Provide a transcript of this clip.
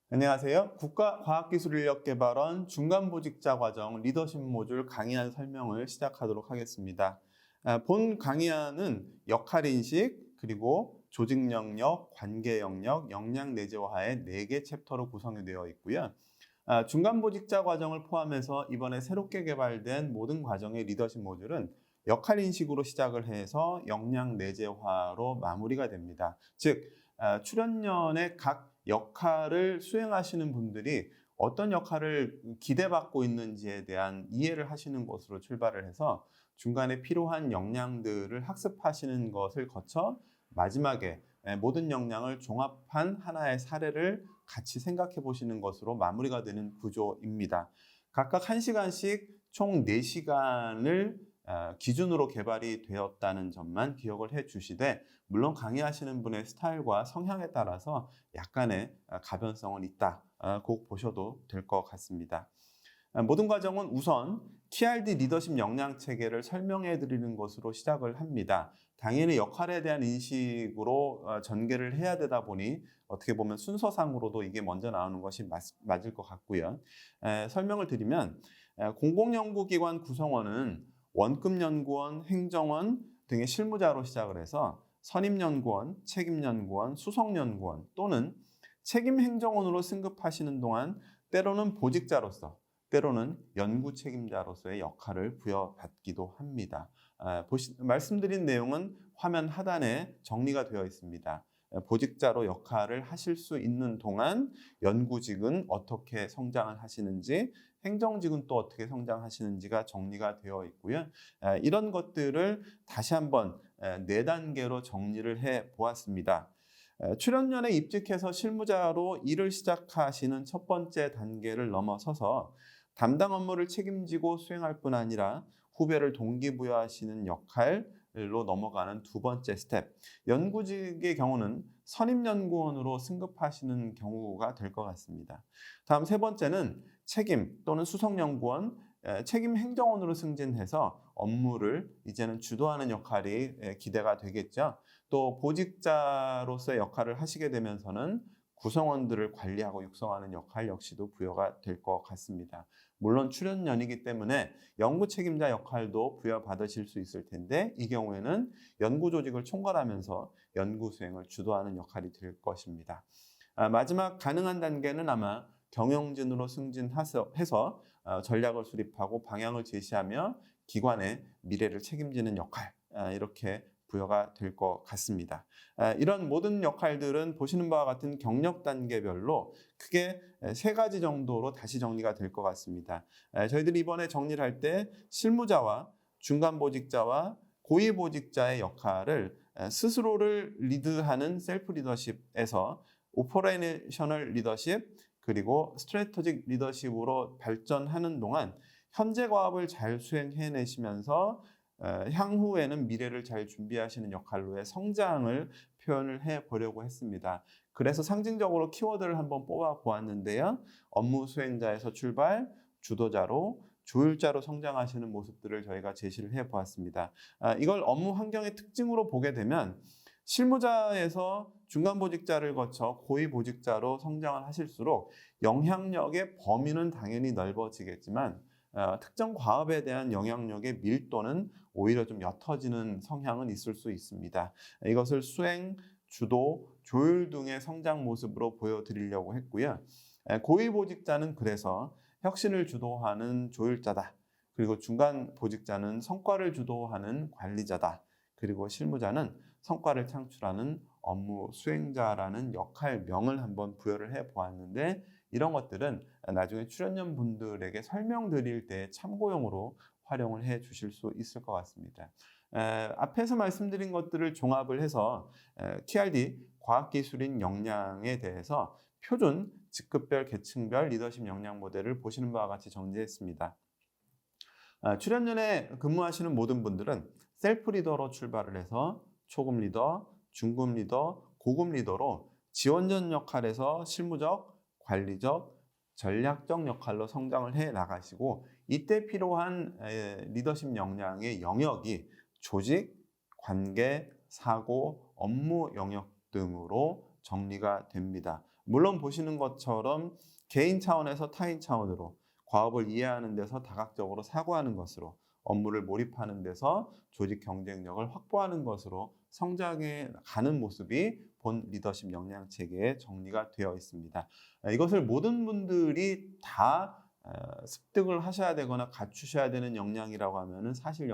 안녕하세요. 국가과학기술인력개발원 중간보직자 과정 리더십 모듈 강의안 설명을 시작하도록 하겠습니다. 본 강의안은 역할인식, 그리고 조직 영역, 관계 영역, 역량 내재화의 4개 챕터로 구성이 되어 있고요. 중간보직자 과정을 포함해서 이번에 새롭게 개발된 모든 과정의 리더십 모듈은 역할인식으로 시작을 해서 역량 내재화로 마무리가 됩니다. 즉, 출연년의 각 역할을 수행하시는 분들이 어떤 역할을 기대받고 있는지에 대한 이해를 하시는 것으로 출발을 해서 중간에 필요한 역량들을 학습하시는 것을 거쳐 마지막에 모든 역량을 종합한 하나의 사례를 같이 생각해 보시는 것으로 마무리가 되는 구조입니다. 각각 1시간씩 총 4시간을 기준으로 개발이 되었다는 점만 기억을 해 주시되, 물론 강의하시는 분의 스타일과 성향에 따라서 약간의 가변성은 있다, 꼭 보셔도 될 것 같습니다. 모든 과정은 우선 TRD 리더십 역량 체계를 설명해 드리는 것으로 시작을 합니다. 당연히 역할에 대한 인식으로 전개를 해야 되다 보니 어떻게 보면 순서상으로도 이게 먼저 나오는 것이 맞을 것 같고요. 설명을 드리면, 공공연구기관 구성원은 원급연구원, 행정원 등의 실무자로 시작을 해서 선임연구원, 책임연구원, 수석연구원 또는 책임행정원으로 승급하시는 동안 때로는 보직자로서, 때로는 연구 책임자로서의 역할을 부여받기도 합니다. 말씀드린 내용은 화면 하단에 정리가 되어 있습니다. 보직자로 역할을 하실 수 있는 동안 연구직은 어떻게 성장을 하시는지, 행정직은 또 어떻게 성장하시는지가 정리가 되어 있고요. 이런 것들을 다시 한번 4단계로 정리를 해 보았습니다. 출연년에 입직해서 실무자로 일을 시작하시는 첫 번째 단계를 넘어서서 담당 업무를 책임지고 수행할 뿐 아니라 후배를 동기부여하시는 역할로 넘어가는 두 번째 스텝, 연구직의 경우는 선임연구원으로 승급하시는 경우가 될 것 같습니다. 다음 세 번째는 책임 또는 수석연구원, 책임행정원으로 승진해서 업무를 이제는 주도하는 역할이 기대가 되겠죠. 또 보직자로서의 역할을 하시게 되면서는 구성원들을 관리하고 육성하는 역할 역시도 부여가 될 것 같습니다. 물론 출연년이기 때문에 연구 책임자 역할도 부여받으실 수 있을 텐데, 이 경우에는 연구 조직을 총괄하면서 연구 수행을 주도하는 역할이 될 것입니다. 마지막 가능한 단계는 아마 경영진으로 승진해서 전략을 수립하고 방향을 제시하며 기관의 미래를 책임지는 역할, 이렇게 부여가 될 것 같습니다. 이런 모든 역할들은 보시는 바와 같은 경력 단계별로 크게 3가지 정도로 다시 정리가 될 것 같습니다. 저희들이 이번에 정리를 할 때 실무자와 중간보직자와 고위보직자의 역할을 스스로를 리드하는 셀프 리더십에서 오퍼레이셔널 리더십, 그리고 스트래테직 리더십으로 발전하는 동안 현재 과업을 잘 수행해내시면서 향후에는 미래를 잘 준비하시는 역할로의 성장을 표현을 해보려고 했습니다. 그래서 상징적으로 키워드를 한번 뽑아 보았는데요. 업무 수행자에서 출발, 주도자로, 조율자로 성장하시는 모습들을 저희가 제시를 해보았습니다. 이걸 업무 환경의 특징으로 보게 되면, 실무자에서 중간보직자를 거쳐 고위보직자로 성장을 하실수록 영향력의 범위는 당연히 넓어지겠지만, 특정 과업에 대한 영향력의 밀도는 오히려 좀 옅어지는 성향은 있을 수 있습니다. 이것을 수행, 주도, 조율 등의 성장 모습으로 보여드리려고 했고요. 고위보직자는 그래서 혁신을 주도하는 조율자다. 그리고 중간보직자는 성과를 주도하는 관리자다. 그리고 실무자는 성과를 창출하는 업무 수행자라는 역할명을 한번 부여를 해 보았는데, 이런 것들은 나중에 출연연 분들에게 설명드릴 때 참고용으로 활용을 해 주실 수 있을 것 같습니다. 앞에서 말씀드린 것들을 종합을 해서 TRD 과학기술인 역량에 대해서 표준 직급별 계층별 리더십 역량 모델을 보시는 바와 같이 정리했습니다. 출연연에 근무하시는 모든 분들은 셀프 리더로 출발을 해서 초급 리더, 중급 리더, 고급 리더로 지원전 역할에서 실무적, 관리적, 전략적 역할로 성장을 해 나가시고, 이때 필요한 리더십 역량의 영역이 조직, 관계, 사고, 업무 영역 등으로 정리가 됩니다. 물론 보시는 것처럼 개인 차원에서 타인 차원으로 과업을 이해하는 데서 다각적으로 사고하는 것으로 업무를 몰입하는 데서 조직 경쟁력을 확보하는 것으로 성장해 가는 모습이 본 리더십 역량 체계에 정리가 되어 있습니다. 이것을 모든 분들이 다 습득을 하셔야 되거나 갖추셔야 되는 역량이라고 하면은 사실